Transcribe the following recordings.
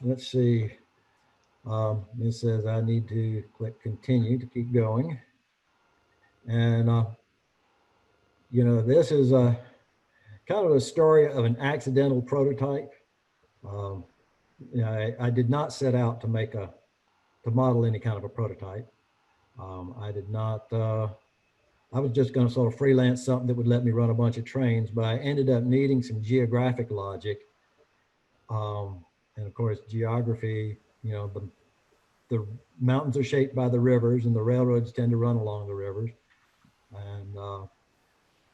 let's see. It says I need to click continue to keep going. And, this is a kind of a story of an accidental prototype. Um, I did not set out to to model any kind of a prototype. I did not, I was just going to sort of freelance something that would let me run a bunch of trains, but I ended up needing some geographic logic. And of course, geography, the mountains are shaped by the rivers and the railroads tend to run along the rivers. And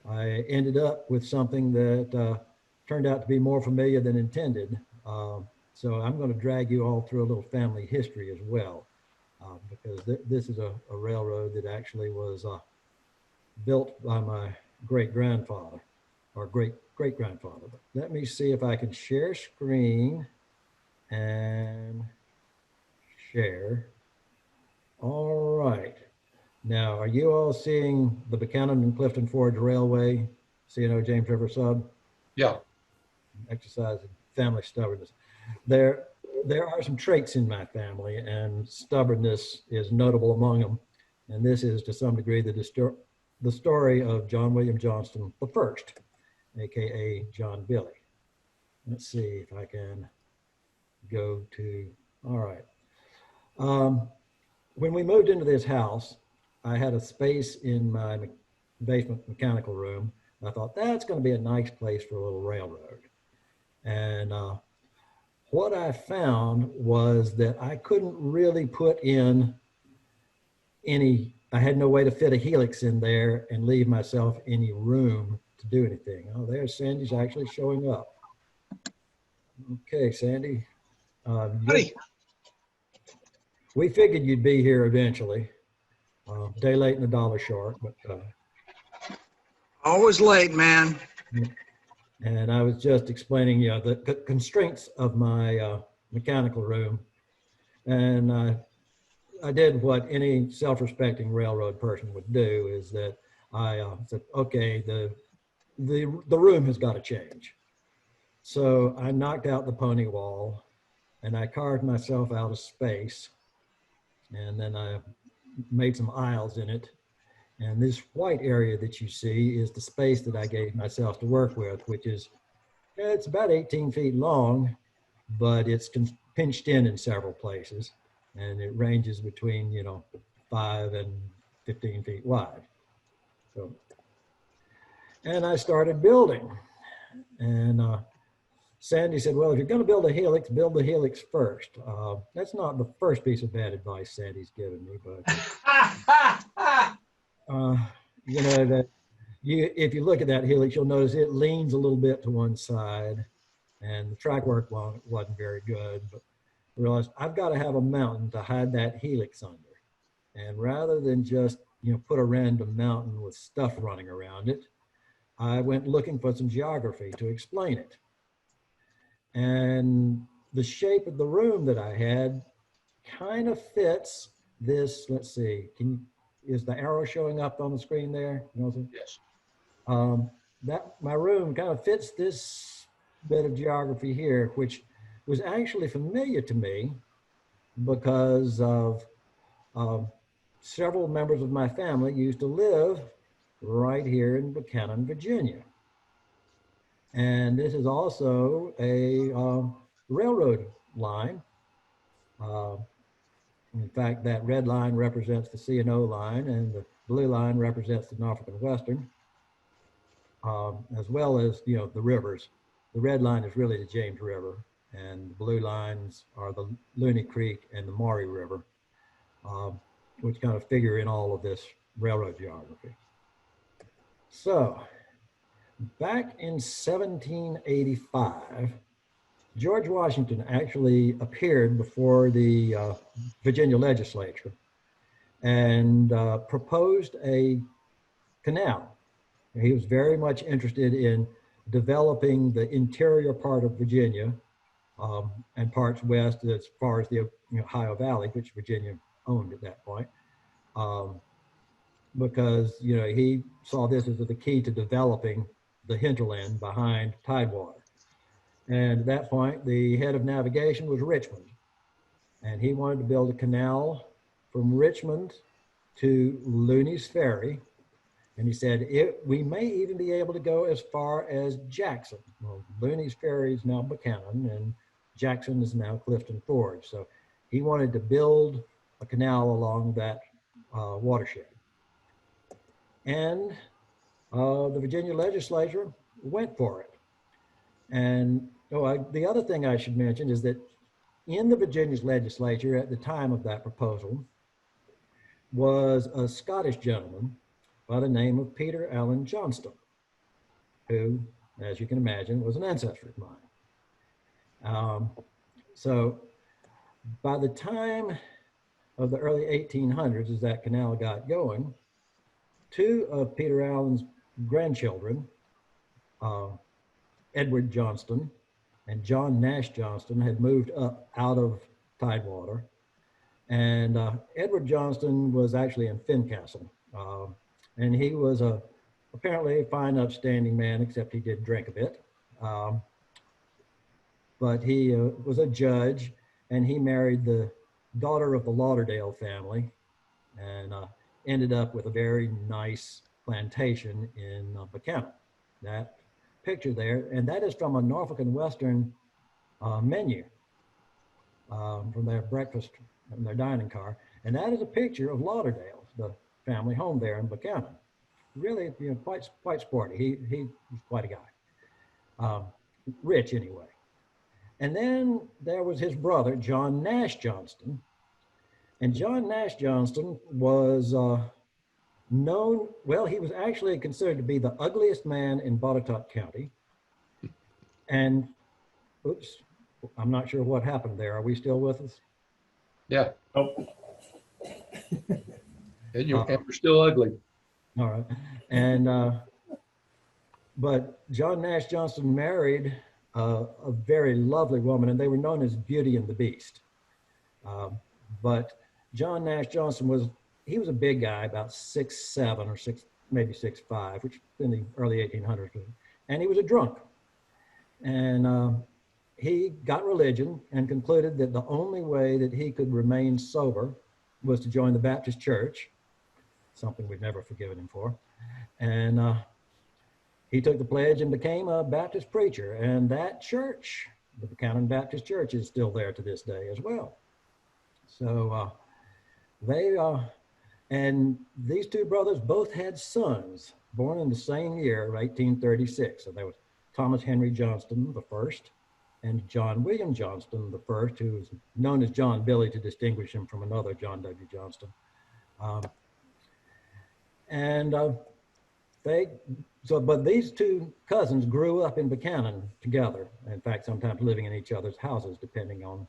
I ended up with something that turned out to be more familiar than intended. So I'm going to drag you all through a little family history as well, because this is a railroad that actually was built by my great-grandfather or great-great-grandfather. But let me see if I can share screen and share. All right. Now, are you all seeing the Buchanan and Clifton Forge Railway, C&O James River Sub? Yeah. Exercise family stubbornness. There are some traits in my family, and stubbornness is notable among them. And this is, to some degree, the story of John William Johnston the First, aka John Billy. Let's see if I can go to, all right. When we moved into this house, I had a space in my basement mechanical room. I thought that's going to be a nice place for a little railroad. And what I found was that I couldn't really put in I had no way to fit a helix in there and leave myself any room to do anything. Oh, there's Sandy's actually showing up. Okay, Sandy. We figured you'd be here eventually. Day late and a dollar short, but always late, man. And I was just explaining, the constraints of my mechanical room, and I did what any self-respecting railroad person would do, is that I said, okay, the room has got to change. So I knocked out the pony wall, and I carved myself out of space, and then I made some aisles in it. And this white area that you see is the space that I gave myself to work with, which is, it's about 18 feet long, but it's pinched in several places. And it ranges between, 5 and 15 feet wide. So, and I started building. And Sandy said, well, if you're going to build the helix first. That's not the first piece of bad advice Sandy's given me, but that if you look at that helix, you'll notice it leans a little bit to one side, and the track work wasn't very good. But I realized I've got to have a mountain to hide that helix under, and rather than just put a random mountain with stuff running around it, I went looking for some geography to explain it. And the shape of the room that I had kind of fits this. Let's see, is the arrow showing up on the screen there? Yes. My room kind of fits this bit of geography here, which was actually familiar to me because of several members of my family used to live right here in Buchanan, Virginia. And this is also a railroad line. In fact, that red line represents the C&O line, and the blue line represents the Norfolk and Western, as well as the rivers. The red line is really the James River, and the blue lines are the Looney Creek and the Maury River, which kind of figure in all of this railroad geography. So, back in 1785, George Washington actually appeared before the Virginia legislature and proposed a canal. He was very much interested in developing the interior part of Virginia and parts west as far as the Ohio Valley, which Virginia owned at that point, because he saw this as the key to developing the hinterland behind Tidewater. And at that point, the head of navigation was Richmond. And he wanted to build a canal from Richmond to Looney's Ferry. And he said, we may even be able to go as far as Jackson. Well, Looney's Ferry is now Buchanan, and Jackson is now Clifton Forge. So he wanted to build a canal along that watershed. And the Virginia legislature went for it. And the other thing I should mention is that in the Virginia legislature at the time of that proposal was a Scottish gentleman by the name of Peter Allen Johnston, who, as you can imagine, was an ancestor of mine. So by the time of the early 1800s, as that canal got going, two of Peter Allen's grandchildren, Edward Johnston and John Nash Johnston, had moved up out of Tidewater. And Edward Johnston was actually in Fincastle. And he was apparently a fine, upstanding man, except he did drink a bit. But he was a judge, and he married the daughter of the Lauderdale family, and ended up with a very nice plantation in Buchanan. That picture there, and that is from a Norfolk and Western menu from their breakfast and their dining car, and that is a picture of Lauderdale, the family home there in Buchanan. Really, quite sporty. He was quite a guy, rich anyway. And then there was his brother, John Nash Johnston, and John Nash Johnston was known, well, he was actually considered to be the ugliest man in Botetourt County. And, oops, I'm not sure what happened there. Are we still with us? Yeah. Oh, And you're still ugly. All right. And, but John Nash Johnston married a very lovely woman, and they were known as Beauty and the Beast. But John Nash Johnston was a big guy, about 6'7" or maybe 6'5", which in the early 1800s. And he was a drunk. And he got religion and concluded that the only way that he could remain sober was to join the Baptist Church, something we've never forgiven him for. And he took the pledge and became a Baptist preacher. And that church, the Buchanan Baptist Church, is still there to this day as well. So and these two brothers both had sons born in the same year, 1836. So there was Thomas Henry Johnston the first, and John William Johnston the first, who was known as John Billy to distinguish him from another John W. Johnston. But these two cousins grew up in Buchanan together. In fact, sometimes living in each other's houses, depending on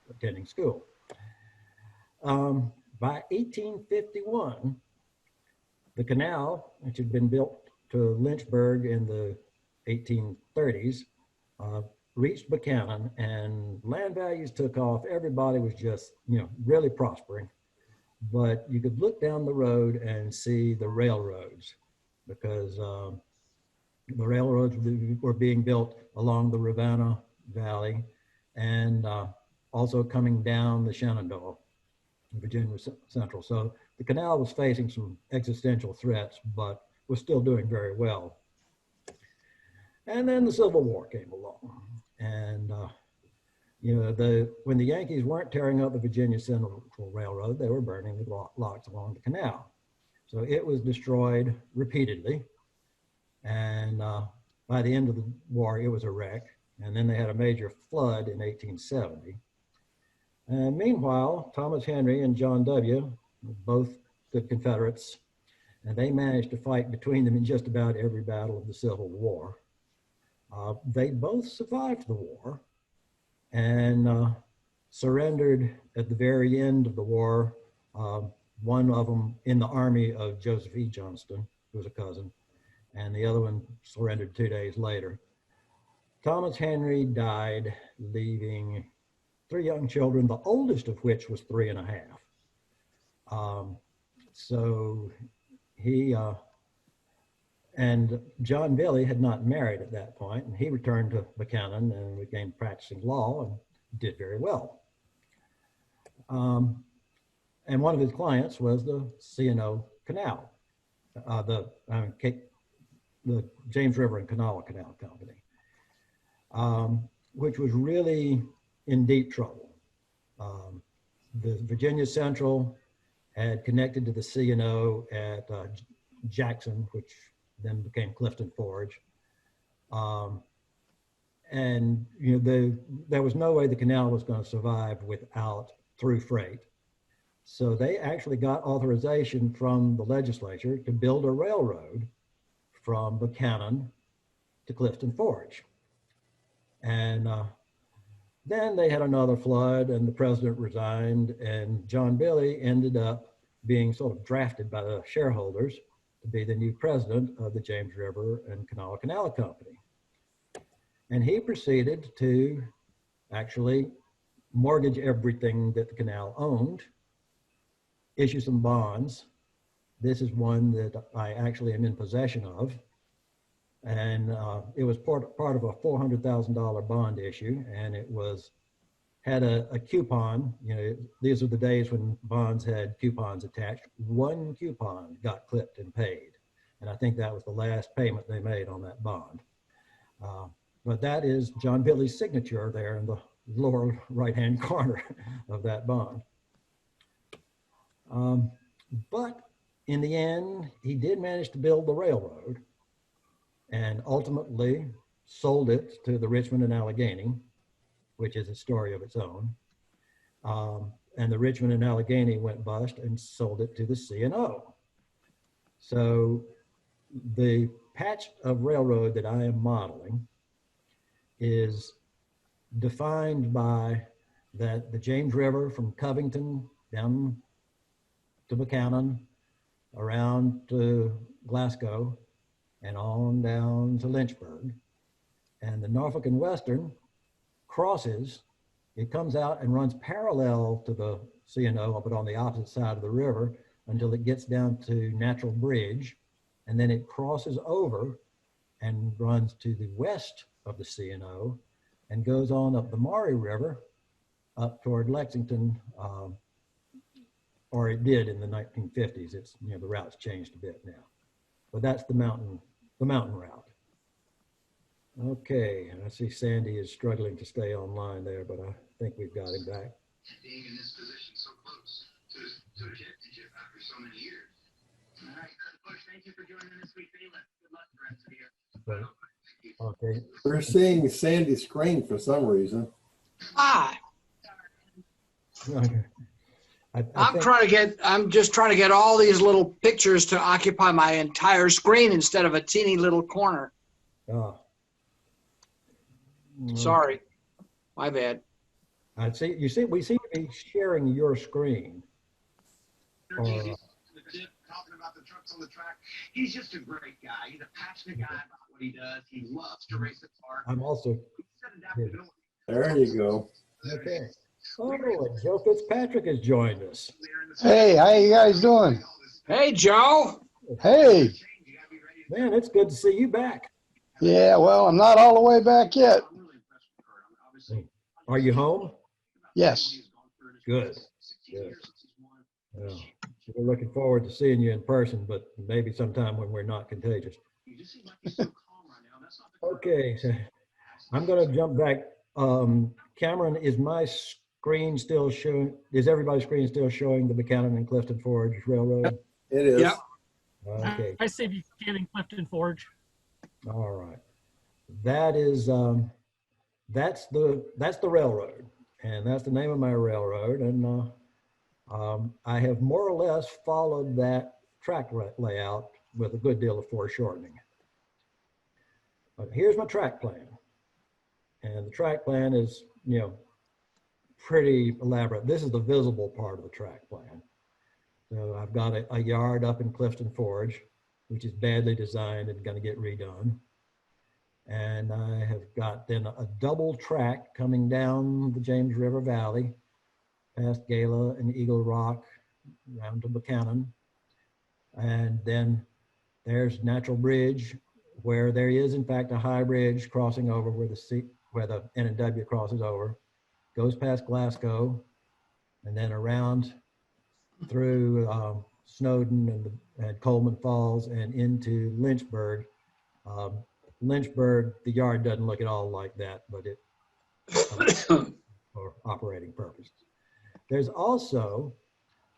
attending school. By 1851, the canal, which had been built to Lynchburg in the 1830s, reached Buchanan, and land values took off. Everybody was just, really prospering. But you could look down the road and see the railroads, because the railroads were being built along the Rivanna Valley and also coming down the Shenandoah, Virginia Central. So the canal was facing some existential threats, but was still doing very well. And then the Civil War came along, and when the Yankees weren't tearing up the Virginia Central Railroad, they were burning the locks along the canal. So it was destroyed repeatedly, and by the end of the war, it was a wreck. And then they had a major flood in 1870. And meanwhile, Thomas Henry and John W., both good Confederates, and they managed to fight between them in just about every battle of the Civil War. They both survived the war and surrendered at the very end of the war. One of them in the army of Joseph E. Johnston, who was a cousin, and the other one surrendered 2 days later. Thomas Henry died, leaving 3 young children, the oldest of which was 3 and a half. So he, And John Billy had not married at that point, and he returned to Buchanan and began practicing law and did very well. And one of his clients was the C&O Canal, the James River and Kanawha Canal Company, which was really in deep trouble. The Virginia Central had connected to the C&O at Jackson, which then became Clifton Forge. And there was no way the canal was going to survive without through freight. So they actually got authorization from the legislature to build a railroad from Buchanan to Clifton Forge. And then they had another flood and the president resigned, and John Billy ended up being sort of drafted by the shareholders to be the new president of the James River and Kanawha Canal Company. And he proceeded to actually mortgage everything that the canal owned, issue some bonds. This is one that I actually am in possession of. And it was part of a $400,000 bond issue, and it had a coupon. These are the days when bonds had coupons attached. One coupon got clipped and paid, and I think that was the last payment they made on that bond. But that is John Billy's signature there in the lower right-hand corner of that bond. But in the end, he did manage to build the railroad, and ultimately sold it to the Richmond and Allegheny, which is a story of its own. And the Richmond and Allegheny went bust and sold it to the C&O. So the patch of railroad that I am modeling is defined by the James River from Covington down to Buchanan, around to Glasgow, and on down to Lynchburg. And the Norfolk and Western crosses, it comes out and runs parallel to the C&O, but on the opposite side of the river until it gets down to Natural Bridge. And then it crosses over and runs to the west of the C&O and goes on up the Maury River up toward Lexington, or it did in the 1950s. It's, the route's changed a bit now, but that's the mountain route. Okay, I see Sandy is struggling to stay online there, but I think we've got him back. Being in this position so close to a championship after so many years. All right, Bush, thank you for joining this week. Good luck the rest of the year. Okay. We're seeing Sandy's screen for some reason. Okay. I'm just trying to get all these little pictures to occupy my entire screen instead of a teeny little corner. Sorry, my bad. I see. We seem to be sharing your screen. Talking about the trucks on the track. He's just a great guy. He's a passionate guy about what he does. He loves to race a car. I'm also. There you go. Okay. Oh, Joe Fitzpatrick has joined us. Hey, how you guys doing? Hey, Joe. Hey. Man, it's good to see you back. Yeah, well, I'm not all the way back yet. Are you home? Yes. Good. Good. Yeah. We're looking forward to seeing you in person, but maybe sometime when we're not contagious. Okay, so I'm going to jump back. Cameron, is my screen still showing? Is everybody's screen still showing the Buchanan and Clifton Forge Railroad? It is. Yep. Okay. I say Buchanan, Clifton Forge. All right. That is that's the railroad, and that's the name of my railroad, and I have more or less followed that track layout with a good deal of foreshortening. But here's my track plan, and the track plan is pretty elaborate. This is the visible part of the track plan. So I've got a yard up in Clifton Forge, which is badly designed and going to get redone. And I have got then a double track coming down the James River Valley, past Gala and Eagle Rock, around to Buchanan. And then There's Natural Bridge, where there is in fact a high bridge crossing over where the N&W crosses over, goes past Glasgow, and then around through Snowden and Coleman Falls and into Lynchburg. Lynchburg, the yard doesn't look at all like that, but it for operating purposes. There's also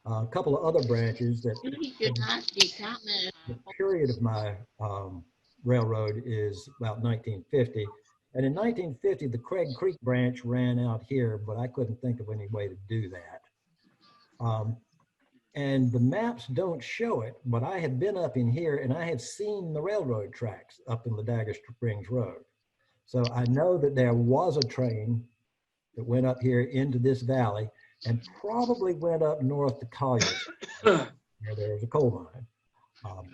a couple of other branches that the period of my railroad is about 1950. And in 1950, the Craig Creek branch ran out here, but I couldn't think of any way to do that. And the maps don't show it, but I had been up in here and I had seen the railroad tracks up in the Dagger Springs Road. So I know that there was a train that went up here into this valley and probably went up north to Collier's, where there's a coal mine.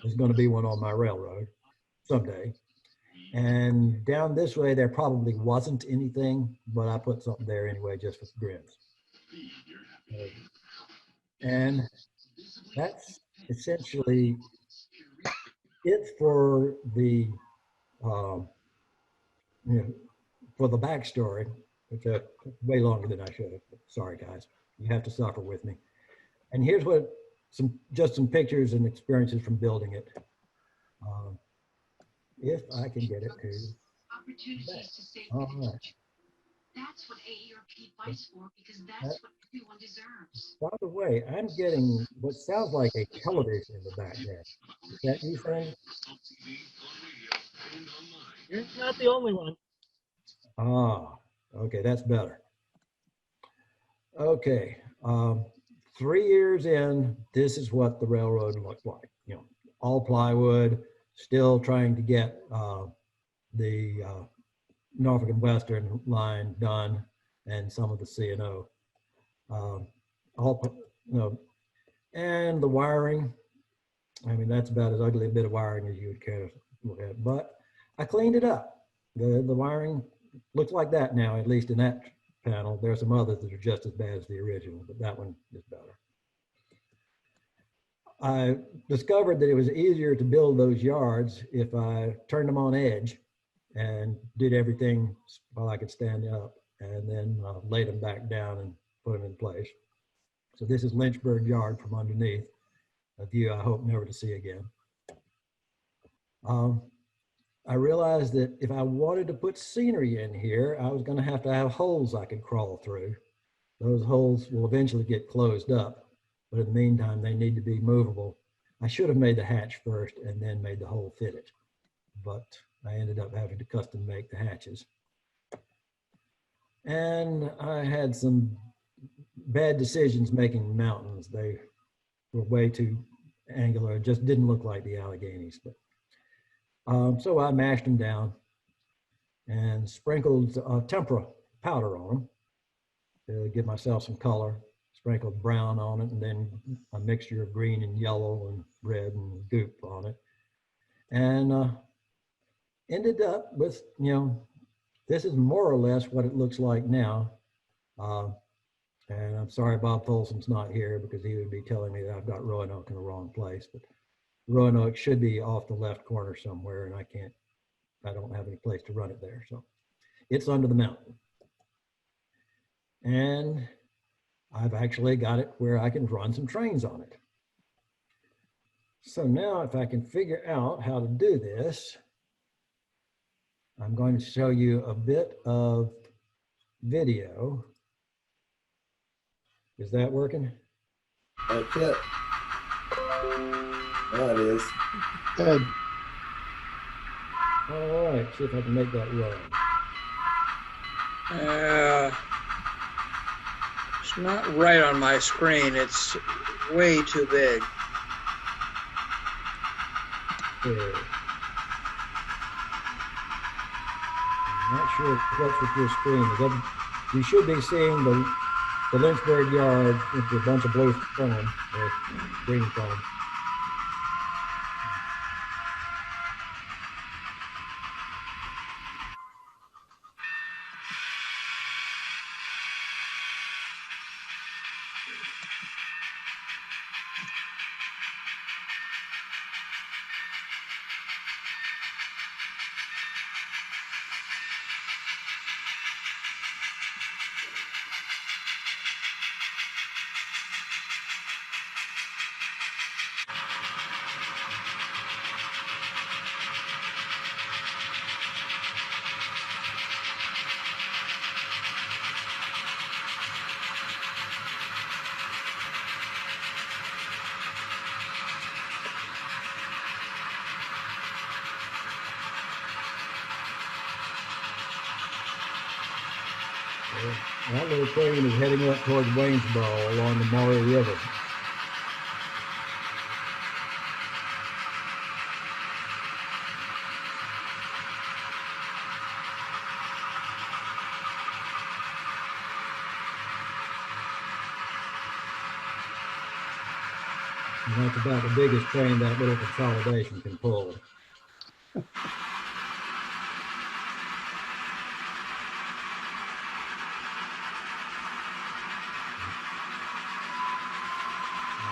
There's going to be one on my railroad someday. And down this way, there probably wasn't anything, but I put something there anyway, just for grins. And that's essentially it for the, for the backstory, which is way longer than I should have. Sorry, guys, you have to suffer with me. And here's what just some pictures and experiences from building it. If I can get it to. Opportunities to save All right. That's what AERP fights for, because that's what everyone deserves. By the way, I'm getting what sounds like a television in the background. Is that you, Sandy? You're not the only one. Ah, okay, that's better. Okay, 3 years in, this is what the railroad looked like. All plywood, still trying to get the Norfolk and Western line done, and some of the C&O. And the wiring, I mean, that's about as ugly a bit of wiring as you would care to look at, but I cleaned it up. The wiring looks like that now, at least in that panel. There are some others that are just as bad as the original, but that one is better. I discovered that it was easier to build those yards if I turned them on edge and did everything while I could stand up, and then laid them back down and put them in place. So this is Lynchburg Yard from underneath, a view I hope never to see again. I realized that if I wanted to put scenery in here, I was going to have holes I could crawl through. Those holes will eventually get closed up, but in the meantime, they need to be movable. I should have made the hatch first and then made the hole fit it, but I ended up having to custom make the hatches. And I had some bad decisions making mountains. They were way too angular. It just didn't look like the Alleghenies. But so I mashed them down and sprinkled tempera powder on them to give myself some color. Sprinkled brown on it, and then a mixture of green and yellow and red and goop on it. And ended up with, this is more or less what it looks like now. And I'm sorry Bob Folsom's not here, because he would be telling me that I've got Roanoke in the wrong place. But Roanoke should be off the left corner somewhere, and I don't have any place to run it there. So it's under the mountain. And I've actually got it where I can run some trains on it. So now if I can figure out how to do this, I'm going to show you a bit of video. Is that working? That's it. That is. Good. All right, see if I can make that run. It's not right on my screen. It's way too big. There. I'm not sure what's with your screen. You should be seeing the Lynchburg Yard with a bunch of blue foam or green foam. That little train is heading up toward Waynesboro along the Maury River. And that's about the biggest train that little consolidation can pull.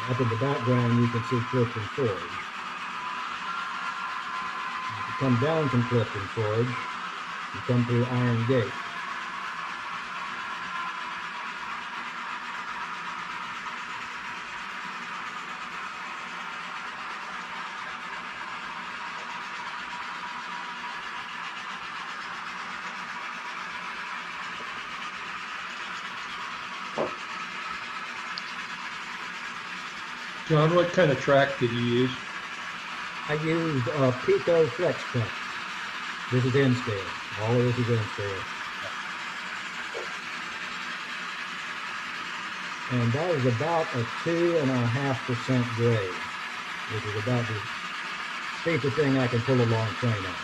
Up in the background, you can see Clifton Forge. If you come down from Clifton Forge, you come through Iron Gate. John, what kind of track did you use? I used Pico Flex Track. This is end scale. All of this is end scale. And that is about a 2.5% grade, which is about the steepest thing I can pull a long train on.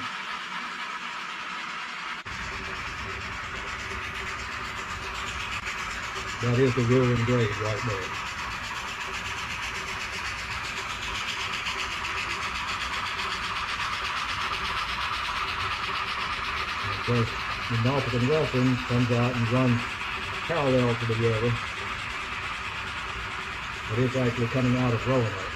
That is the ruling grade right there. Of course, the Norfolk and Western comes out and runs parallel to the river, but it's actually coming out of Roanoke.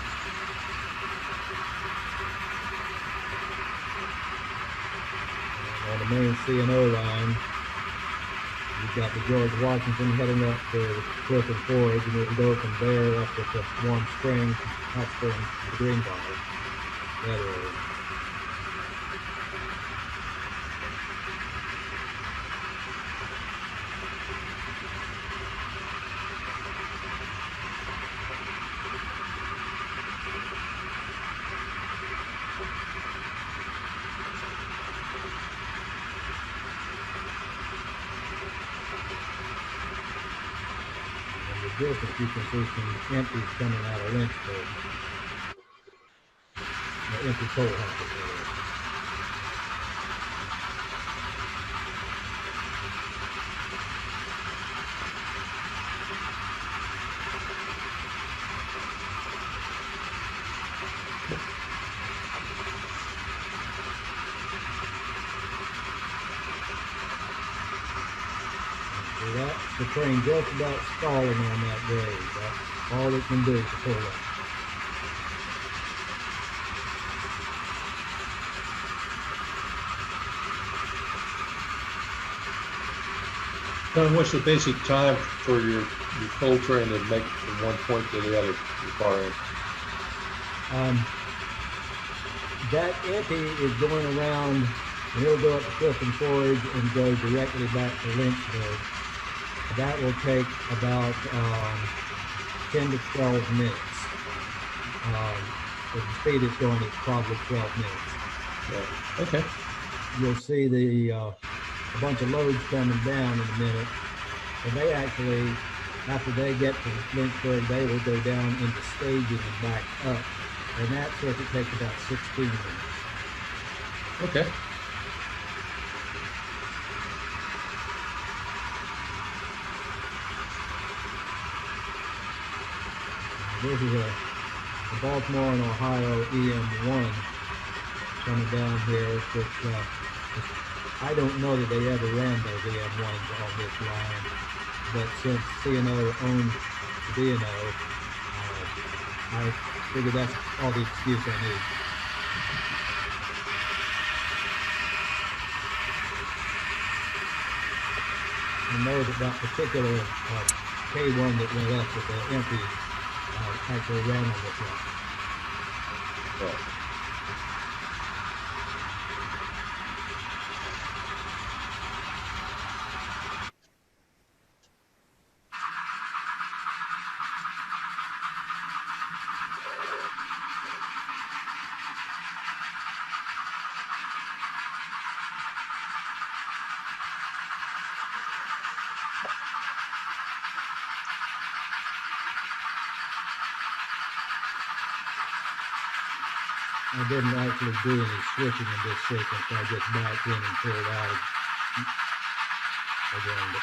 On the main C&O line, you've got the George Washington heading up to Clifton Forge, and it'll go from there up to the Warm Spring, Hot Spring, to Greenbrier, that area. Distance, you can see some empties coming out of Lynchburg. The empty coal house area. So that's the train just about stalling on that grade. That's all it can do to pull up. John, what's the basic time for your coal train to make from one point to the other, your far end? That empty is going around, and it'll go up to Clifton Forge and go directly back to Lynchburg. That will take about 10 to 12 minutes. At the speed it's going, it's probably 12 minutes. Yeah. Okay. You'll see a bunch of loads coming down in a minute. And they actually, after they get to Lynchburg, they will go down into staging and back up. And that circuit takes about 16 minutes. Okay. This is a Baltimore and Ohio EM1 coming down here, which I don't know that they ever ran those EM1s on this line, but since C&O owns the D&O, I figure that's all the excuse I need. I know that particular K1 that went up with the empty actually ran on this one. Yeah. I didn't actually do any switching in this sequence. I just backed in and pulled out again.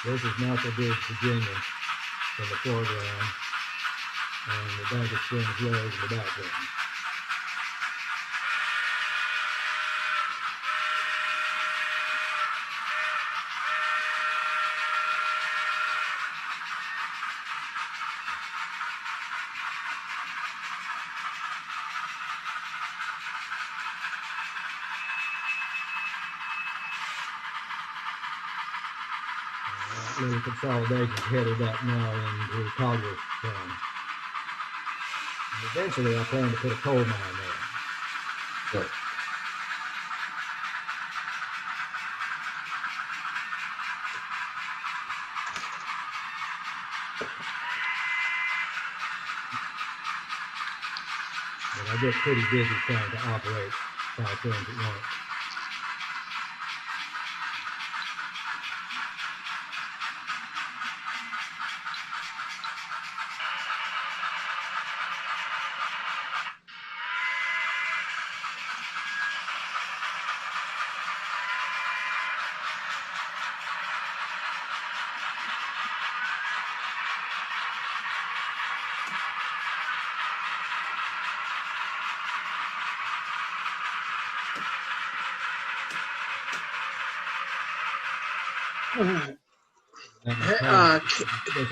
But this is Natural Bridge, Virginia in the foreground, and the Bank of Springs Road in the background. Little consolidation headed up now into Collier Town. And eventually I plan to put a coal mine there. Right. But I get pretty busy trying to operate 5 things at once.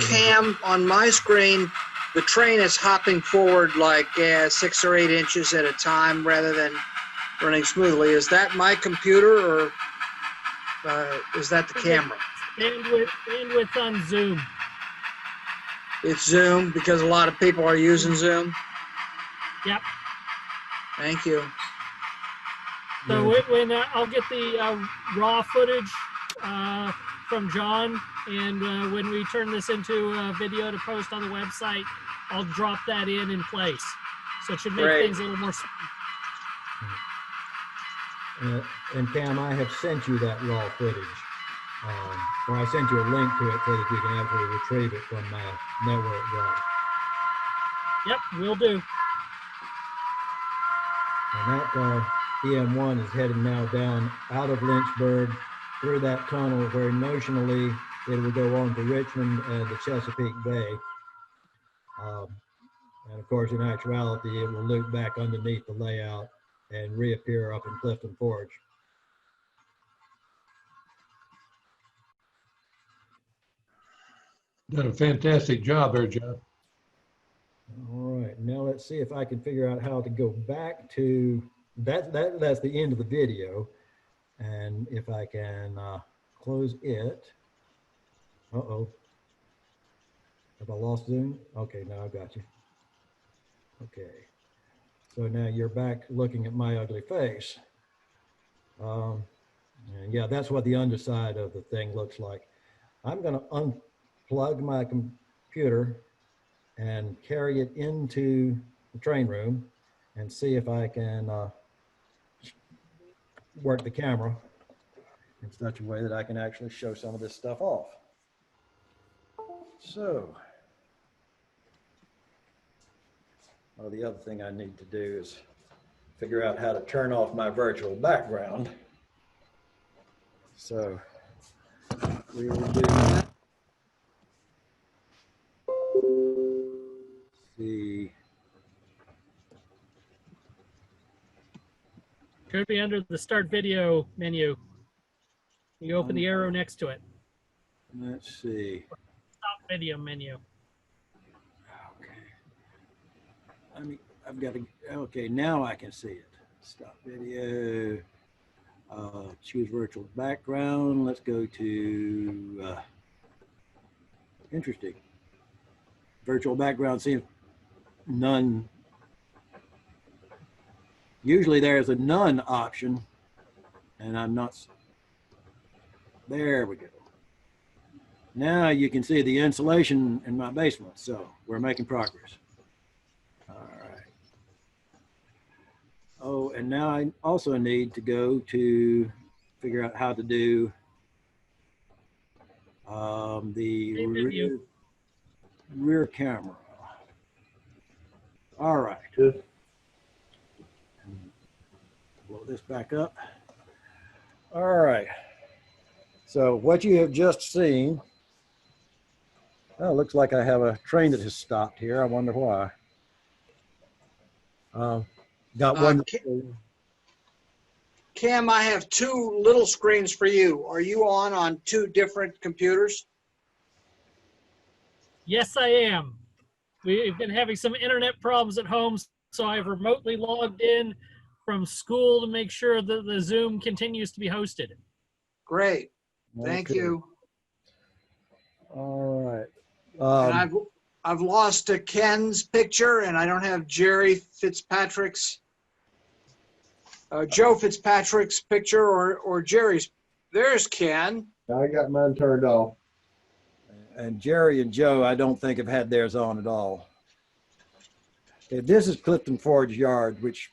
Cam, on my screen, the train is hopping forward like 6 or 8 inches at a time rather than running smoothly. Is that my computer or is that the camera? Bandwidth on Zoom. It's Zoom because a lot of people are using Zoom. Yep. Thank you. So when I'll get the raw footage from John, and when we turn this into a video to post on the website, I'll drop that in place. So it should make Great. things a little more smooth. And Cam, I have sent you that raw footage, or I sent you a link to it so that you can actually retrieve it from my network drive. Yep, will do. And that EM1 is heading now down out of Lynchburg through that tunnel where notionally it will go on to Richmond and the Chesapeake Bay. And of course, in actuality, it will loop back underneath the layout and reappear up in Clifton Forge. Done a fantastic job there, John. All right, now let's see if I can figure out how to go back to that's the end of the video. And if I can close it. Uh-oh. Have I lost Zoom? Okay, now I've got you. Okay. So now you're back looking at my ugly face. And yeah, that's what the underside of the thing looks like. I'm going to unplug my computer and carry it into the train room and see if I can work the camera in such a way that I can actually show some of this stuff off. So, well, the other thing I need to do is figure out how to turn off my virtual background. So, we will do that. Let's see. Should be under the start video menu. You open the arrow next to it. Let's see. Stop video menu. Okay. I mean, I've got to, okay, now I can see it. Stop video. Choose virtual background. Let's go to, interesting. Virtual background seems none. Usually there's a none option, and I'm not. There we go. Now you can see the insulation in my basement, so we're making progress. All right. Oh, and now I also need to go to figure out how to do the Great video. rear camera. All right. Just Blow this back up. All right. So what you have just seen, oh, looks like I have a train that has stopped here. I wonder why. Got one. Cam, I have two little screens for you. Are you on two different computers? Yes, I am. We've been having some internet problems at home, so I've remotely logged in from school to make sure that the Zoom continues to be hosted. Great. Thank Okay. you. All right. And I've lost Ken's picture, and I don't have Jerry Fitzpatrick's, Joe Fitzpatrick's picture or Jerry's. There's Ken. I got mine turned off. And Jerry and Joe, I don't think have had theirs on at all. Okay, this is Clifton Ford's yard, which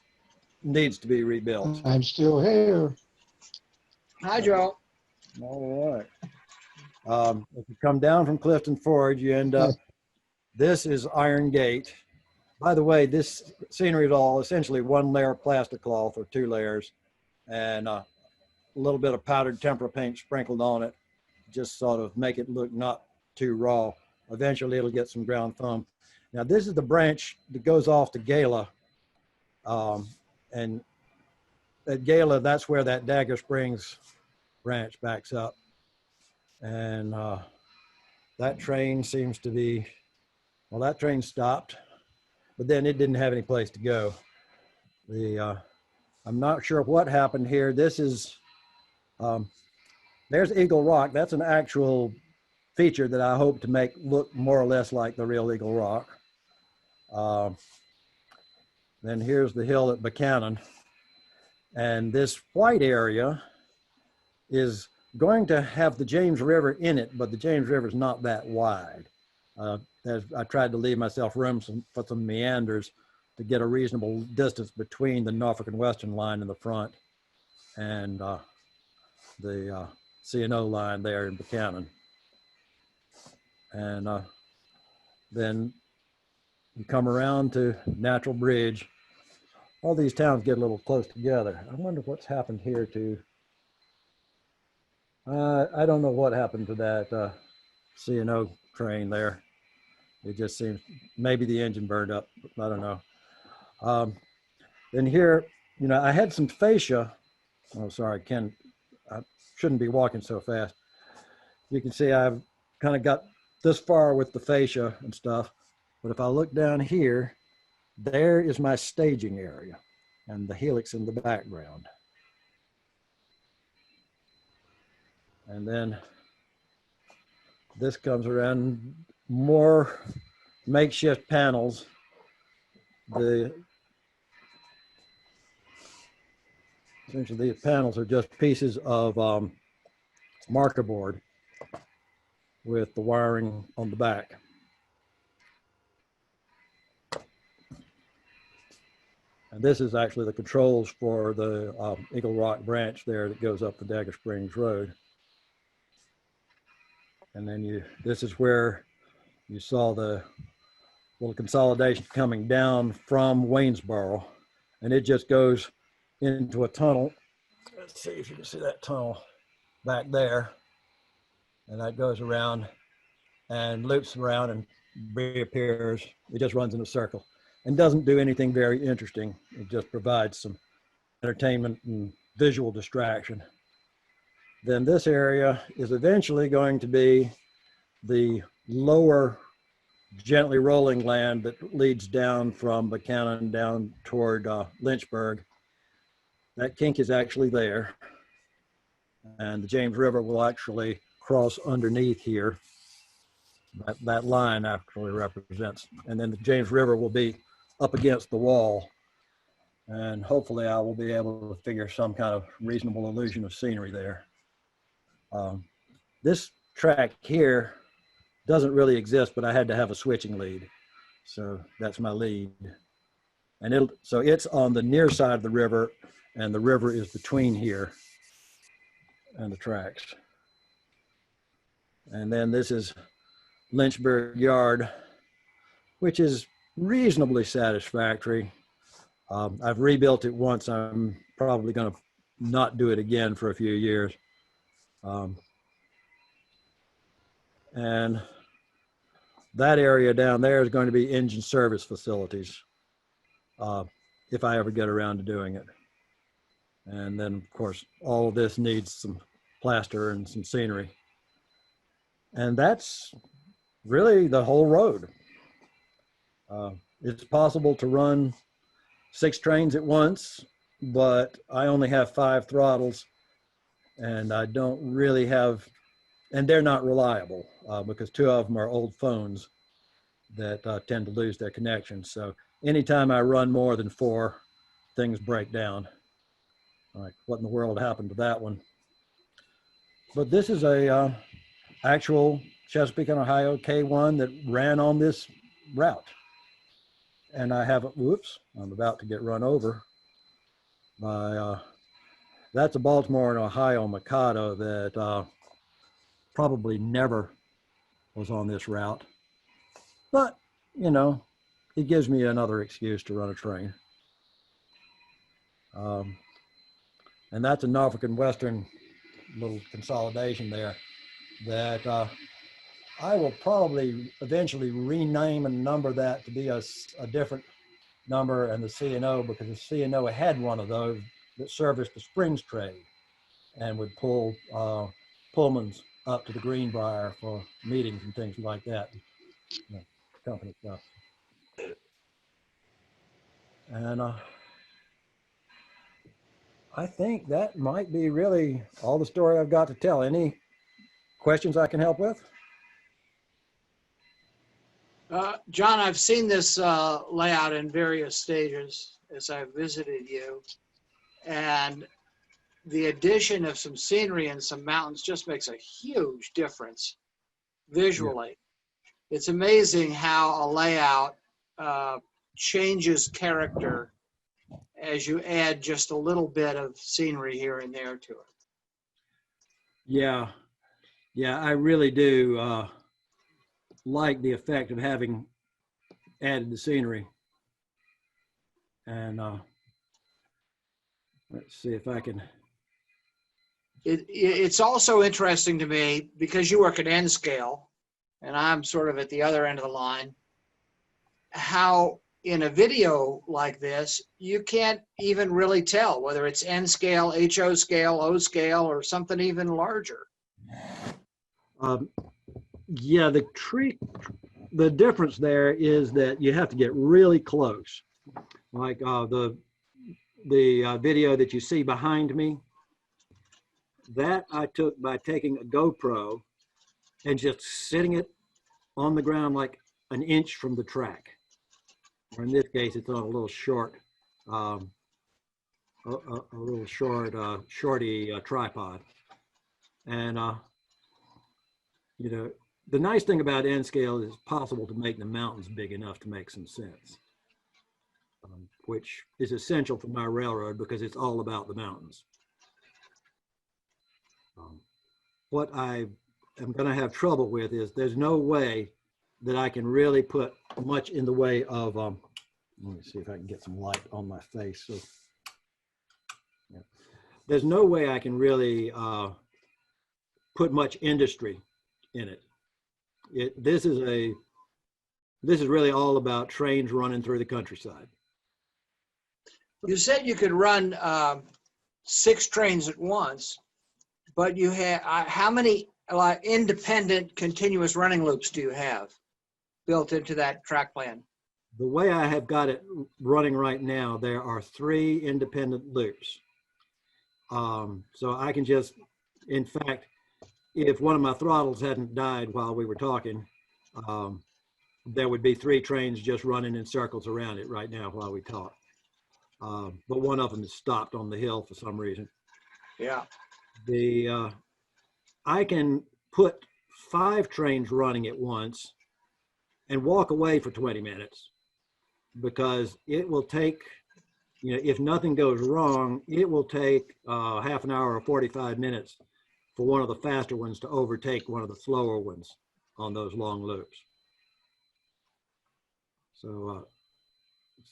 needs to be rebuilt. I'm still here. Hi, Joe. All right. If you come down from Clifton Forge, you end up, this is Iron Gate. By the way, this scenery is all essentially one layer of plastic cloth or two layers and a little bit of powdered tempera paint sprinkled on it, just sort of make it look not too raw. Eventually it'll get some ground foam. Now this is the branch that goes off to Gala. And at Gala, that's where that Dagger Springs branch backs up. And that train seems to be, well, that train stopped, but then it didn't have any place to go. I'm not sure what happened here. This is, there's Eagle Rock. That's an actual feature that I hope to make look more or less like the real Eagle Rock. Then here's the hill at Buchanan. And this white area is going to have the James River in it, but the James River is not that wide. I tried to leave myself room for some meanders to get a reasonable distance between the Norfolk and Western line in the front and the C&O line there in Buchanan. And then you come around to Natural Bridge. All these towns get a little close together. I wonder what's happened here to, I don't know what happened to that C&O train there. It just seems, maybe the engine burned up, I don't know. Then here, you know, I had some fascia. Oh, sorry, Ken, I shouldn't be walking so fast. You can see I've kind of got this far with the fascia and stuff, but if I look down here, there is my staging area and the helix in the background. And then this comes around, more makeshift panels. Essentially these panels are just pieces of marker board with the wiring on the back. And this is actually the controls for the Eagle Rock branch there that goes up the Dagger Springs Road. And then this is where you saw the little consolidation coming down from Waynesboro, and it just goes into a tunnel. Let's see if you can see that tunnel back there. And that goes around and loops around and reappears. It just runs in a circle and doesn't do anything very interesting. It just provides some entertainment and visual distraction. Then this area is eventually going to be the lower gently rolling land that leads down from Buchanan down toward Lynchburg. That kink is actually there. And the James River will actually cross underneath here. That line actually represents, and then the James River will be up against the wall. And hopefully I will be able to figure some kind of reasonable illusion of scenery there. This track here doesn't really exist, but I had to have a switching lead. So that's my lead. And so it's on the near side of the river, and the river is between here and the tracks. And then this is Lynchburg Yard, which is reasonably satisfactory. I've rebuilt it once. I'm probably going to not do it again for a few years. And that area down there is going to be engine service facilities, if I ever get around to doing it. And then, of course, all of this needs some plaster and some scenery. And that's really the whole road. It's possible to run 6 trains at once, but I only have 5 throttles, and I don't really have, and they're not reliable because 2 of them are old phones that tend to lose their connection. So anytime I run more than 4, things break down. Like, what in the world happened to that one? But this is a actual Chesapeake and Ohio K1 that ran on this route. And I have, whoops, I'm about to get run over by, that's a Baltimore and Ohio Mikado that probably never was on this route. But, you know, it gives me another excuse to run a train. And that's a Norfolk and Western little consolidation there that I will probably eventually rename and number that to be a different number, and the C&O, because the C&O had one of those that serviced the Springs trade and would pull Pullmans up to the Greenbrier for meetings and things like that, you know, company stuff. And I think that might be really all the story I've got to tell. Any questions I can help with? John, I've seen this layout in various stages as I've visited you, and the addition of some scenery and some mountains just makes a huge difference visually. Yeah. It's amazing how a layout changes character as you add just a little bit of scenery here and there to it. Yeah, I really do like the effect of having added the scenery. And let's see if I can. It's also interesting to me because you work at N scale and I'm sort of at the other end of the line, how in a video like this, you can't even really tell whether it's N scale, HO scale, O scale, or something even larger. Yeah, the difference there is that you have to get really close. Like the video that you see behind me, that I took by taking a GoPro and just sitting it on the ground like an inch from the track. Or in this case, it's on a little short, shorty tripod. And you know, the nice thing about N scale is it's possible to make the mountains big enough to make some sense, which is essential for my railroad because it's all about the mountains. What I am going to have trouble with is there's no way that I can really put much in the way of, let me see if I can get some light on my face. So, yeah. There's no way I can really put much industry in it. This is really all about trains running through the countryside. You said you could run 6 trains at once, but you have how many independent continuous running loops do you have built into that track plan? The way I have got it running right now, there are 3 independent loops. So I can just, in fact, if one of my throttles hadn't died while we were talking, there would be 3 trains just running in circles around it right now while we talk. But one of them is stopped on the hill for some reason. Yeah. I can put 5 trains running at once and walk away for 20 minutes, because it will take, you know, if nothing goes wrong, it will take half an hour or 45 minutes for one of the faster ones to overtake one of the slower ones on those long loops. So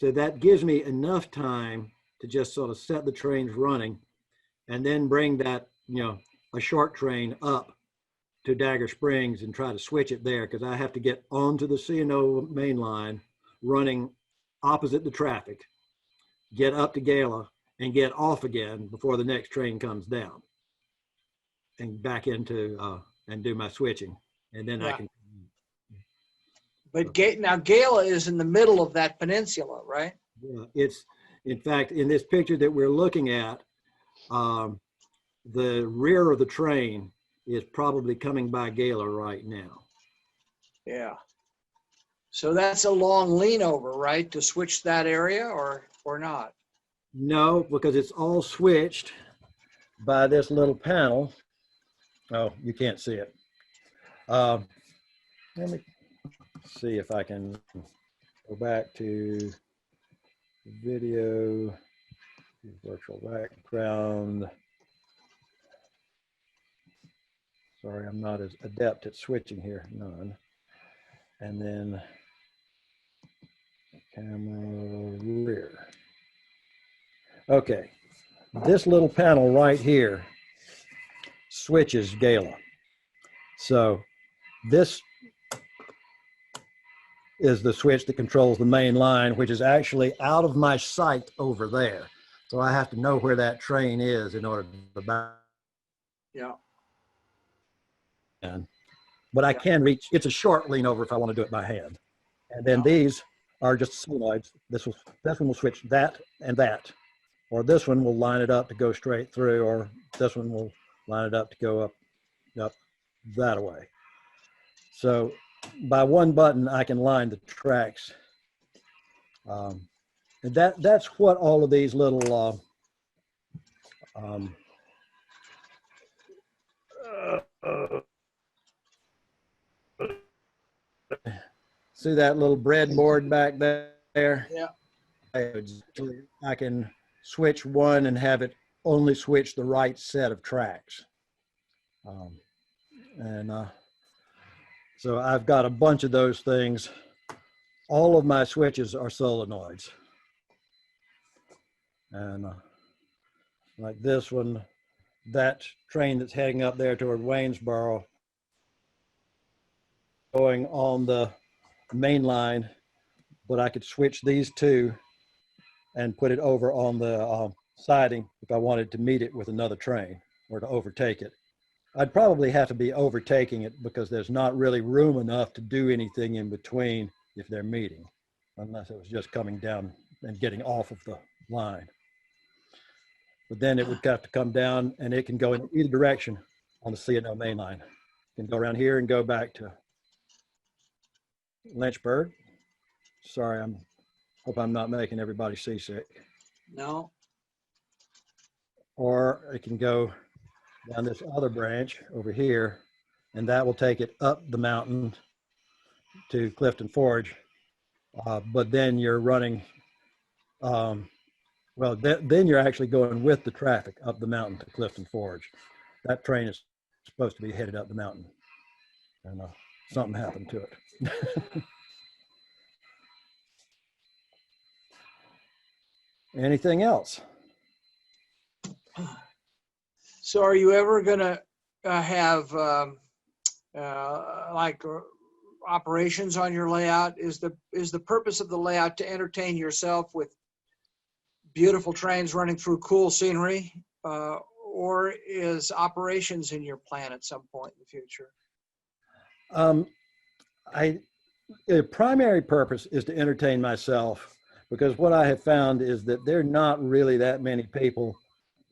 that gives me enough time to just sort of set the trains running and then bring that, you know, a short train up to Dagger Springs and try to switch it there, because I have to get onto the C&O main line running opposite the traffic, get up to Gala and get off again before the next train comes down, and back into and do my switching, and then I Yeah. can. But now Gala is in the middle of that peninsula, right? Yeah, it's, in fact, in this picture that we're looking at, the rear of the train is probably coming by Gala right now. Yeah. So that's a long lean over, right, to switch that area, or not? No, because it's all switched by this little panel. Oh, you can't see it. Let me see if I can go back to video, virtual background. Sorry, I'm not as adept at switching here, none. And then camera rear. Okay, this little panel right here switches Gala. So this is the switch that controls the main line, which is actually out of my sight over there. So I have to know where that train is in order to back. Yeah. But I can reach, it's a short lean over if I want to do it by hand. And then these are just solenoids. This one will switch that and that, or this one will line it up to go straight through, or this one will line it up to go up that way. So by one button, I can line the tracks. And that's what all of these little see that little breadboard back there? Yeah. I can switch one and have it only switch the right set of tracks. So I've got a bunch of those things. All of my switches are solenoids. And like this one, that train that's heading up there toward Waynesboro, going on the main line, but I could switch these two and put it over on the siding if I wanted to meet it with another train or to overtake it. I'd probably have to be overtaking it because there's not really room enough to do anything in between if they're meeting, unless it was just coming down and getting off of the line. But then it would have to come down, and it can go in either direction on the C&O main line. It can go around here and go back to Lynchburg. Sorry, hope I'm not making everybody seasick. No. Or it can go down this other branch over here, and that will take it up the mountain to Clifton Forge. But then you're running, then you're actually going with the traffic up the mountain to Clifton Forge. That train is supposed to be headed up the mountain, and something happened to it. Anything else? So are you ever going to have operations on your layout? Is the purpose of the layout to entertain yourself with beautiful trains running through cool scenery, or is operations in your plan at some point in the future? The primary purpose is to entertain myself, because what I have found is that there are not really that many people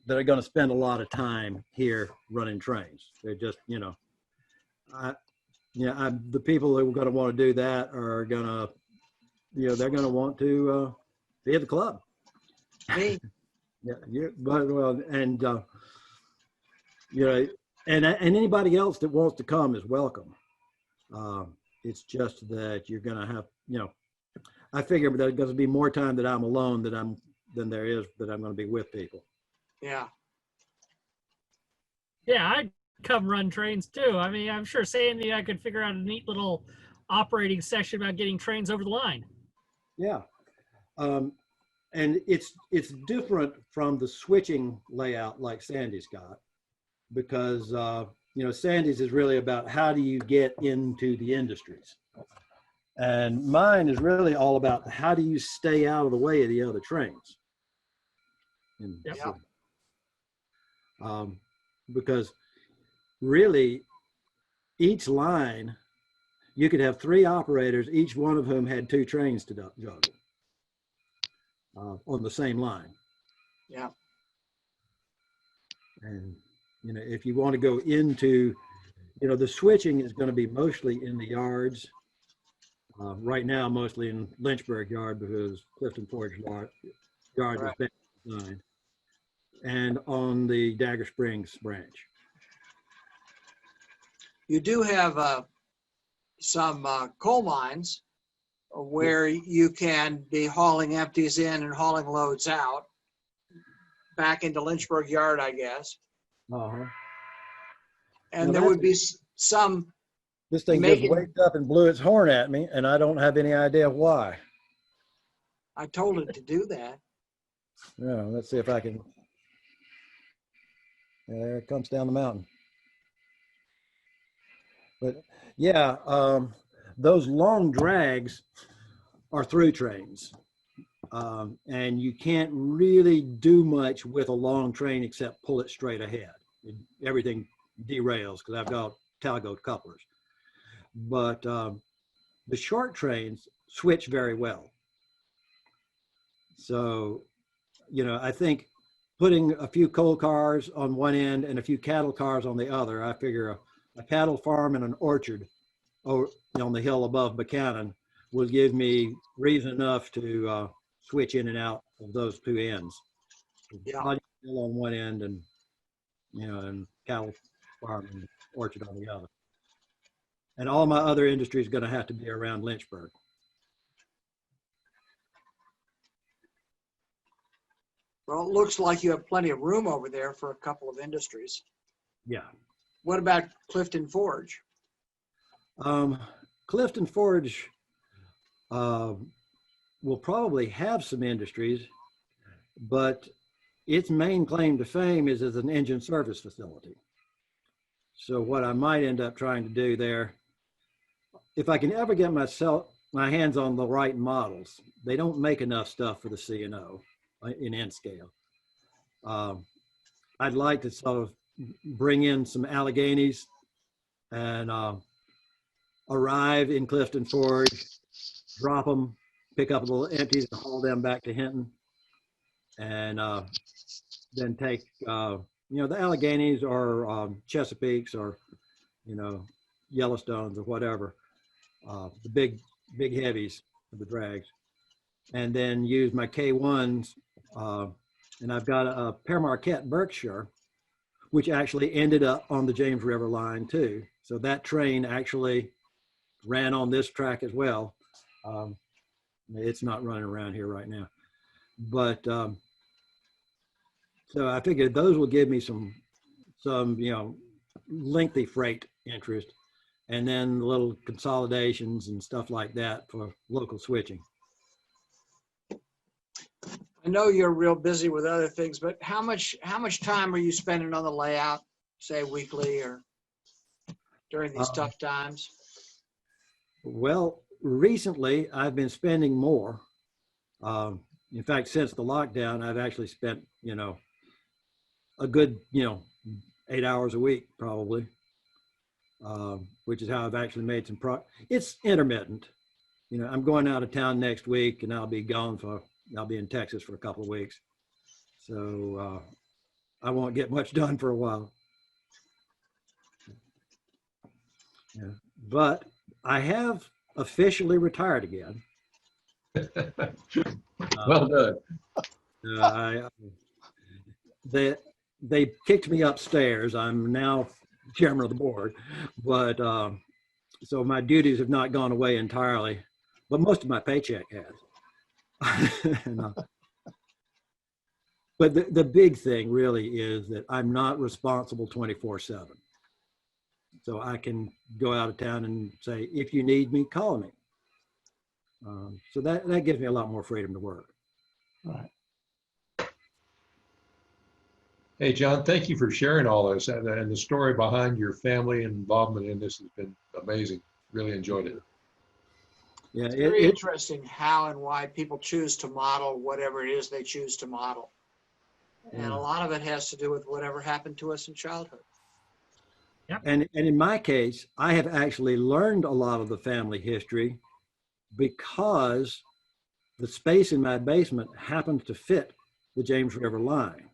that are going to spend a lot of time here running trains. They're just, the people that are going to want to do that are going to, they're going to want to be at the club. Me? Yeah, well, and And anybody else that wants to come is welcome. It's just that you're going to have, I figure that there's going to be more time that I'm alone than there is that I'm going to be with people. Yeah. Yeah, I'd come run trains too. I mean, I'm sure Sandy and I could figure out a neat little operating session about getting trains over the line. Yeah. And it's different from the switching layout like Sandy's got, because Sandy's is really about how do you get into the industries, and mine is really all about how do you stay out of the way of the other trains. Yep. Because really each line you could have 3 operators, each one of whom had 2 trains to juggle on the same line. Yeah. And if you want to go into, the switching is going to be mostly in the yards. Right now, mostly in Lynchburg yard because Clifton Forge yard was Right. better designed, and on the Dagger Springs branch. You do have some coal mines where you can be hauling empties in and hauling loads out back into Lynchburg Yard, I guess. Uh-huh. And Now there would be some, This thing Making- just waked up and blew its horn at me, and I don't have any idea why. I told it to do that. Yeah, let's see if I can. There it comes down the mountain. But yeah, those long drags are through trains. And you can't really do much with a long train except pull it straight ahead. Everything derails because I've got Talgo couplers. But the short trains switch very well. So, I think putting a few coal cars on one end and a few cattle cars on the other, I figure a cattle farm and an orchard on the hill above Buchanan will give me reason enough to switch in and out of those 2 ends. Yeah. Hill on one end and, and cattle farm and orchard on the other. And all my other industry is going to have to be around Lynchburg. Well, it looks like you have plenty of room over there for a couple of industries. Yeah. What about Clifton Forge? Clifton Forge will probably have some industries, but its main claim to fame is as an engine service facility. So what I might end up trying to do there, if I can ever get my hands on the right models, they don't make enough stuff for the C&O in N scale. I'd like to sort of bring in some Alleghenies and arrive in Clifton Forge, drop them, pick up a little empties and haul them back to Hinton, and then take the Alleghenies or Chesapeakes or Yellowstones or whatever, the big heavies for the drags, and then use my K1s, and I've got a Pere Marquette Berkshire, which actually ended up on the James River line too. So that train actually ran on this track as well. It's not running around here right now, but so I figured those will give me some lengthy freight interest, and then little consolidations and stuff like that for local switching. I know you're real busy with other things, but how much time are you spending on the layout, say weekly or during these tough times? Well, recently I've been spending more. In fact, since the lockdown, I've actually spent, a good, 8 hours a week probably, which is how I've actually made some It's intermittent. I'm going out of town next week and I'll be in Texas for a couple of weeks. So I won't get much done for a while. Yeah. But I have officially retired again. Well done. They kicked me upstairs. I'm now chairman of the board. But so my duties have not gone away entirely, but most of my paycheck has. And, but the big thing really is that I'm not responsible 24/7. So I can go out of town and say, if you need me, call me. So that gives me a lot more freedom to work. Right. Hey, John, thank you for sharing all this, and the story behind your family involvement in this has been amazing. Really enjoyed it. Yeah, It's very interesting how and why people choose to model whatever it is they choose to model. And Yeah. a lot of it has to do with whatever happened to us in childhood. And in my case, I have actually learned a lot of the family history because the space in my basement happens to fit the James River line.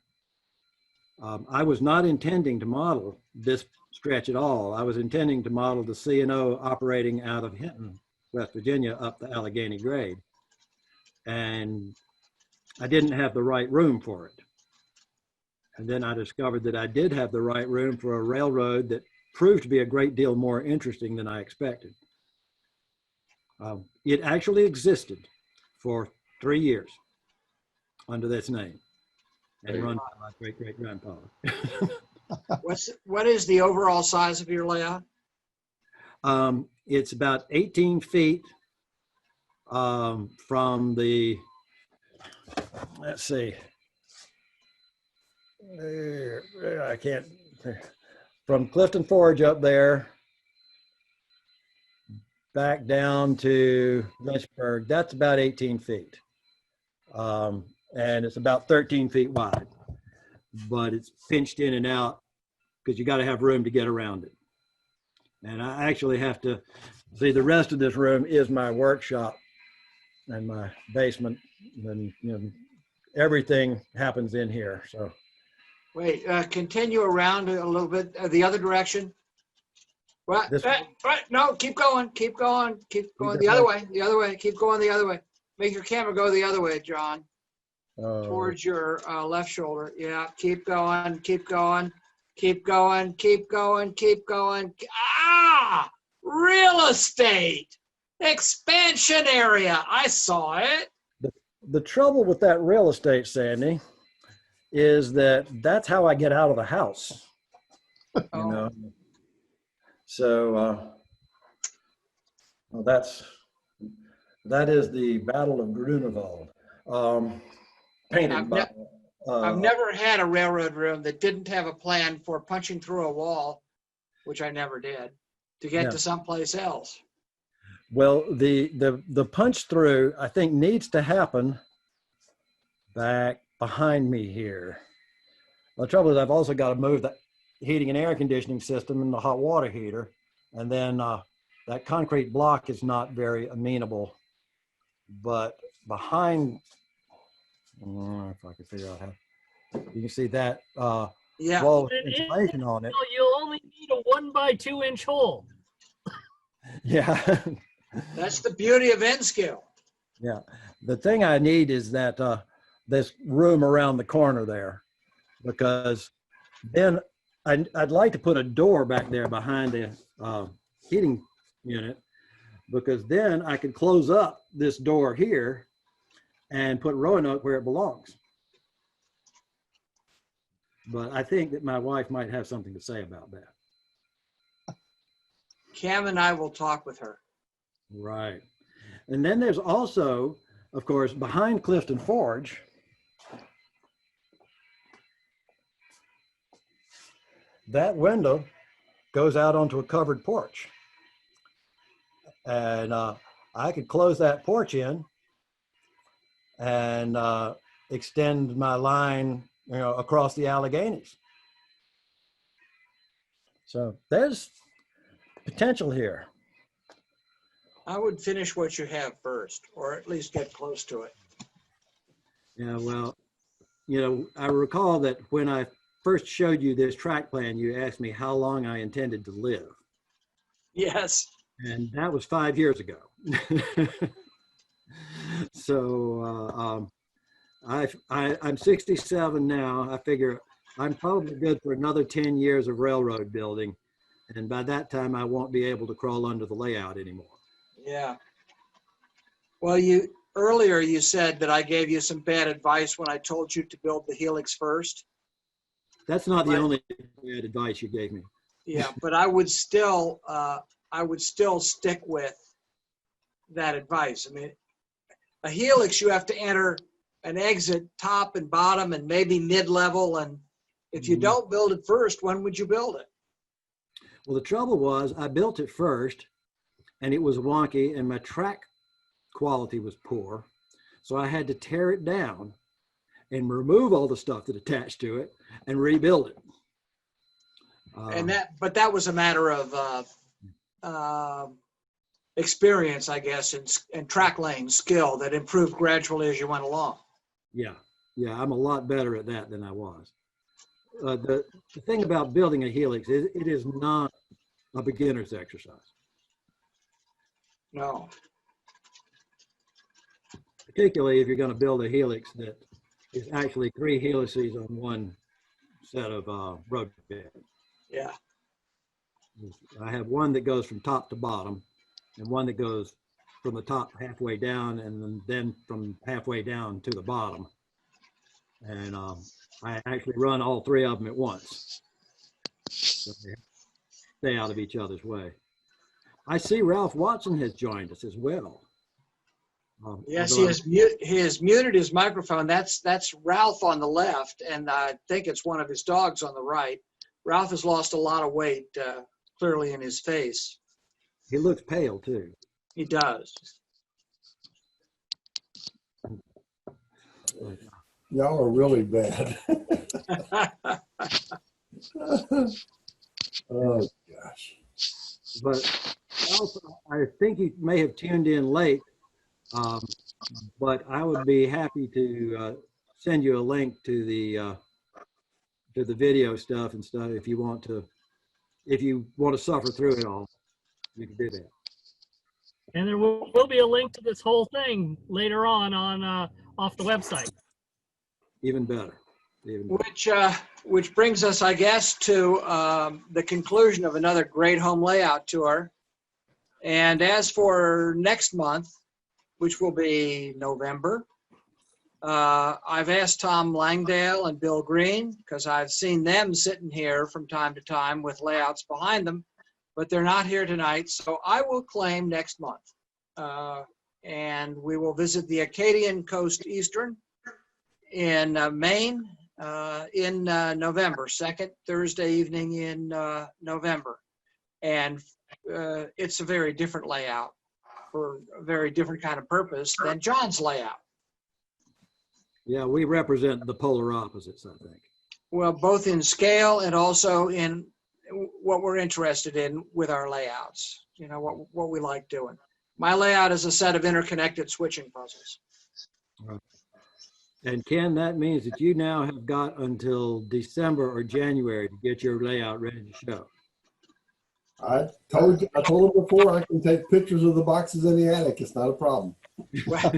I was not intending to model this stretch at all. I was intending to model the C&O operating out of Hinton, West Virginia, up the Allegheny grade. And I didn't have the right room for it. And then I discovered that I did have the right room for a railroad that proved to be a great deal more interesting than I expected. It actually existed for 3 years under this name and run by my great-great-grandfather. What is the overall size of your layout? It's about 18 feet from the, let's see, I can't, from Clifton Forge up there back down to Lynchburg, that's about 18 feet. And it's about 13 feet wide, but it's pinched in and out because you got to have room to get around it. And I actually have to see the rest of this room is my workshop and my basement, and everything happens in here. So Wait, continue around a little bit, the other direction. What? No, keep going, keep going, keep going the other way, keep going the other way. Make your camera go the other way, John. Towards your left shoulder. Yeah, keep going, keep going, keep going, keep going, keep going. Ah, real estate expansion area. I saw it. the trouble with that real estate, Sandy, is that that's how I get out of the house. You know. So well, that is the Battle of Grunewald, painted by. I've never had a railroad room that didn't have a plan for punching through a wall, which I never did, to get to someplace else. Well, the punch through, I think, needs to happen back behind me here. The trouble is I've also got to move the heating and air conditioning system and the hot water heater. And then that concrete block is not very amenable. But behind, if I can figure out how, you can see that wall insulation on it. You'll only need a 1 by 2 inch hole. Yeah. That's the beauty of N-scale. Yeah. The thing I need is that this room around the corner there, because then I'd like to put a door back there behind the heating unit, because then I could close up this door here and put Roanoke where it belongs. But I think that my wife might have something to say about that. Cam and I will talk with her. Right. And then there's also, of course, behind Clifton Forge, that window goes out onto a covered porch. And I could close that porch in and extend my line, across the Alleghenies. So there's potential here. I would finish what you have first, or at least get close to it. Yeah, well, I recall that when I first showed you this track plan, you asked me how long I intended to live. Yes. And that was 5 years ago. So I'm 67 now. I figure I'm probably good for another 10 years of railroad building. And by that time, I won't be able to crawl under the layout anymore. Yeah. Well, earlier you said that I gave you some bad advice when I told you to build the helix first. That's not the Right. only bad advice you gave me. Yeah, but I would still stick with that advice. I mean, a helix, you have to enter an exit top and bottom and maybe mid-level. And if you don't build it first, when would you build it? Well, the trouble was I built it first and it was wonky and my track quality was poor. So I had to tear it down and remove all the stuff that attached to it and rebuild it. But that was a matter of experience, I guess, and track lane skill that improved gradually as you went along. Yeah, I'm a lot better at that than I was. The thing about building a helix is it is not a beginner's exercise. No. Particularly if you're going to build a helix that is actually 3 helices on one set of road bed. Yeah. I have one that goes from top to bottom and one that goes from the top halfway down and then from halfway down to the bottom. And I actually run all 3 of them at once. So they stay out of each other's way. I see Ralph Watson has joined us as well. Yes, he has muted his microphone. That's Ralph on the left, and I think it's one of his dogs on the right. Ralph has lost a lot of weight, clearly in his face. He looks pale too. He does. Y'all are really bad. Oh, gosh. But also, I think you may have tuned in late, but I would be happy to send you a link to the video stuff and stuff if you want to suffer through it all. You can do that. And there will be a link to this whole thing later on off the website. Even better. Even better. Which brings us, I guess, to the conclusion of another great home layout tour. And as for next month, which will be November, I've asked Tom Langdale and Bill Green, because I've seen them sitting here from time to time with layouts behind them, but they're not here tonight. So I will claim next month. And we will visit the Acadian Coast Eastern in Maine in November, second Thursday evening in November. And it's a very different layout for a very different kind of purpose than John's layout. Yeah, we represent the polar opposites, I think. Well, both in scale and also in what we're interested in with our layouts, you know, what we like doing. My layout is a set of interconnected switching puzzles. Right. And Ken, that means that you now have got until December or January to get your layout ready to show. I told him before, I can take pictures of the boxes in the attic. It's not a problem. Well,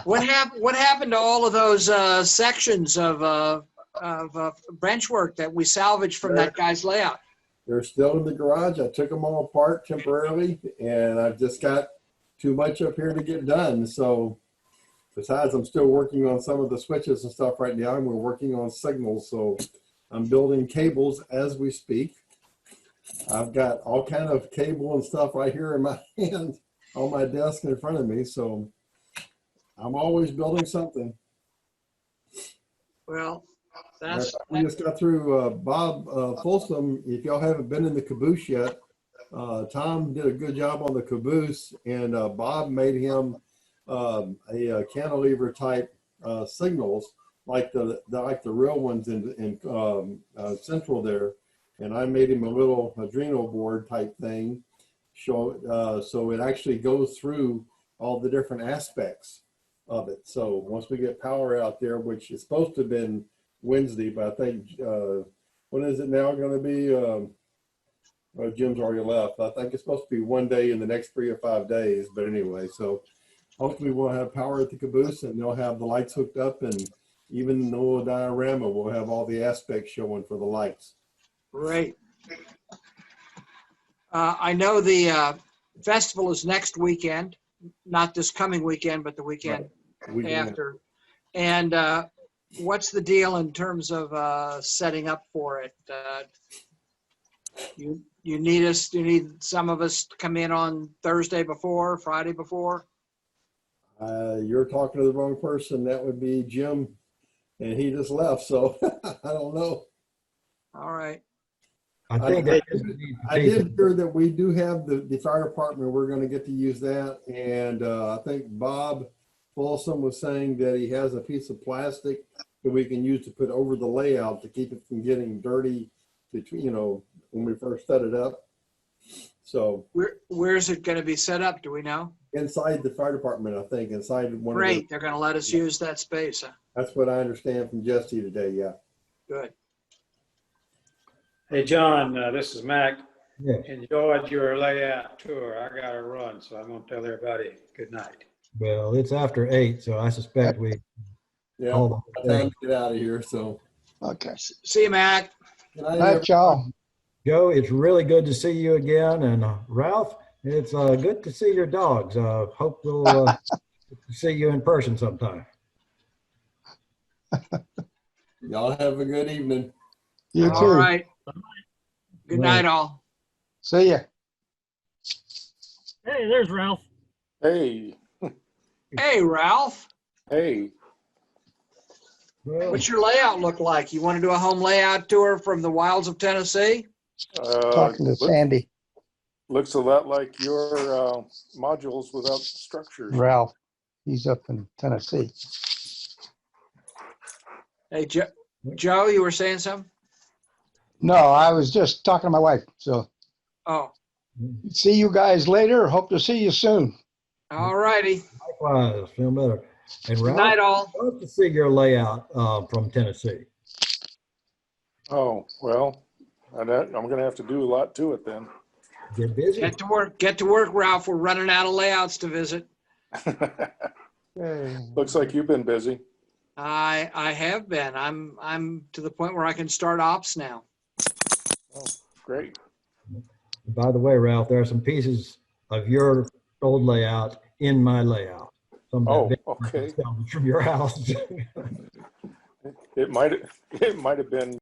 what happened to all of those sections of benchwork that we salvaged from that guy's layout? They're still in the garage. I took them all apart temporarily, and I've just got too much up here to get done. So besides, I'm still working on some of the switches and stuff right now, and we're working on signals. So I'm building cables as we speak. I've got all kind of cable and stuff right here in my hand on my desk in front of me. So I'm always building something. Well, we just got through Bob Folsom. If y'all haven't been in the caboose yet, Tom did a good job on the caboose, and Bob made him a cantilever type signals like the real ones in Central there. And I made him a little adrenal board type thing, so it actually goes through all the different aspects of it. So once we get power out there, which is supposed to have been Wednesday, but I think, when is it now going to be? Well, Jim's already left. I think it's supposed to be one day in the next 3 or 5 days. But anyway, so hopefully we'll have power at the caboose and they'll have the lights hooked up, and even the little diorama will have all the aspects showing for the lights. Great. I know the festival is next weekend, not this coming weekend, but the weekend after. And what's the deal in terms of setting up for it? You need some of us to come in on Thursday before, Friday before? You're talking to the wrong person. That would be Jim, and he just left, so I don't know. All right. I think I they just need to I be- did hear that we do have the fire department. We're going to get to use that. And I think Bob Folsom was saying that he has a piece of plastic that we can use to put over the layout to keep it from getting dirty between, when we first set it up. So Where's it going to be set up? Do we know? inside the fire department, I think, inside one of Great. They're going to let us use that space. Huh? that's what I understand from Jesse today. Yeah. Good. Hey, John, this is Mac. Yeah. Enjoyed your layout tour. I got to run, so I'm going to tell everybody good night. Well, it's after 8, so I suspect we Yeah. all Time to get out of here. So Okay. See you, Mac. good night, Night, y'all. Joe, it's really good to see you again. And Ralph, it's good to see your dogs. Hope we'll see you in person sometime. y'all have a good evening. You All too. right. Good night, all. See ya. Hey, there's Ralph. Hey, Hey, Ralph. hey. Well, What's your layout look like? You want to do a home layout tour from the wilds of Tennessee? Talking to Sandy, Looks a lot like your modules without structures. Ralph. He's up in Tennessee. Hey, Joe, you were saying something? No, I was just talking to my wife. So Oh, see you guys later. Hope to see you soon. all righty. likewise, feel better. And Good night, Ralph, all. I'd love to see your layout from Tennessee. Oh, well, I'm going to have to do a lot to it then. Get busy. Get to work. Get to work, Ralph. We're running out of layouts to visit. Looks like you've been busy. I have been. I'm to the point where I can start ops now. Oh, great. By the way, Ralph, there are some pieces of your old layout in my layout. Some of that Oh, okay. from your house. It might have been